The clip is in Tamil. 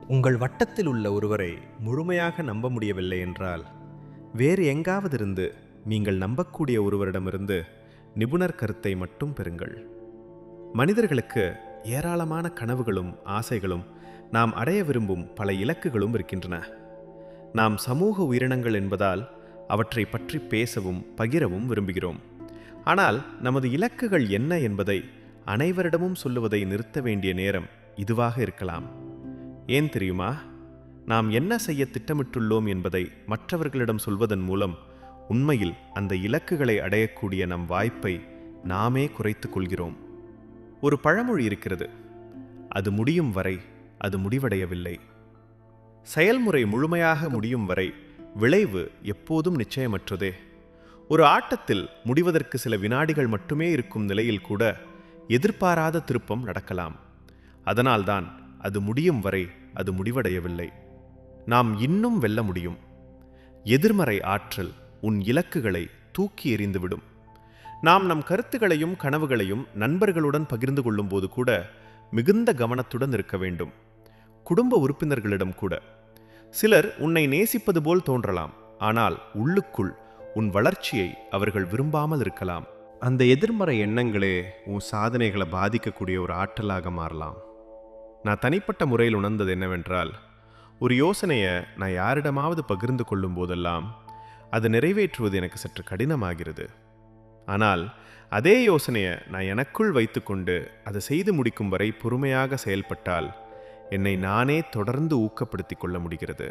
உங்கள் வட்டத்தில் உள்ள ஒருவரை முழுமையாக நம்ப முடியவில்லை என்றால், வேறு எங்காவதிருந்து நீங்கள் நம்பக்கூடிய ஒருவரிடமிருந்து நிபுணர் கருத்தை மட்டும் பெறுங்கள். மனிதர்களுக்கு ஏராளமான கனவுகளும் ஆசைகளும் நாம் அடைய விரும்பும் பல இலக்குகளும் இருக்கின்றன. நாம் சமூக உயிரினங்கள் என்பதால் அவற்றை பற்றி பேசவும் பகிரவும் விரும்புகிறோம். ஆனால் நமது இலக்குகள் என்ன என்பதை அனைவரிடமும் சொல்லுவதை நிறுத்த வேண்டிய நேரம் இதுவாக இருக்கலாம். ஏன் தெரியுமா? நாம் என்ன செய்ய திட்டமிட்டுள்ளோம் என்பதை மற்றவர்களிடம் சொல்வதன் மூலம் உண்மையில் அந்த இலக்குகளை அடையக்கூடிய நம் வாய்ப்பை நாமே குறைத்துக் கொள்கிறோம். ஒரு பழமொழி இருக்கிறது, அது முடியும் வரை அது முடிவடையவில்லை. செயல்முறை முழுமையாக முடியும் வரை விளைவு எப்போதும் நிச்சயமற்றதே. ஒரு ஆட்டத்தில் முடிவதற்கு சில வினாடிகள் மட்டுமே இருக்கும் நிலையில் கூட எதிர்பாராத திருப்பம் நடக்கலாம். அதனால்தான் அது முடியும் வரை அது முடிவடையவில்லை. நாம் இன்னும் வெல்ல முடியும். எதிர்மறை ஆற்றல் உன் இலக்குகளை தூக்கி எறிந்துவிடும். நாம் நம் கருத்துகளையும் கனவுகளையும் நண்பர்களுடன் பகிர்ந்து கொள்ளும் போது கூட மிகுந்த கவனத்துடன் இருக்க வேண்டும். குடும்ப உறுப்பினர்களிடம் கூட. சிலர் உன்னை நேசிப்பது போல் தோன்றலாம், ஆனால் உள்ளுக்குள் உன் வளர்ச்சியை அவர்கள் விரும்பாமல் இருக்கலாம். அந்த எதிர்மறை எண்ணங்களே உன் சாதனைகளை பாதிக்கக்கூடிய ஒரு ஆற்றலாக மாறலாம். நான் தனிப்பட்ட முறையில் உணர்ந்தது என்னவென்றால், ஒரு யோசனையை நான் யாரிடமாவது பகிர்ந்து கொள்ளும் போதெல்லாம் அதை நிறைவேற்றுவது எனக்கு சற்று கடினமாகிறது. ஆனால் அதே யோசனையை நான் எனக்குள் வைத்துக்கொண்டு அதை செய்து முடிக்கும் வரை பொறுமையாக செயல்பட்டால் என்னை நானே தொடர்ந்து ஊக்கப்படுத்திக் கொள்ள முடிகிறது.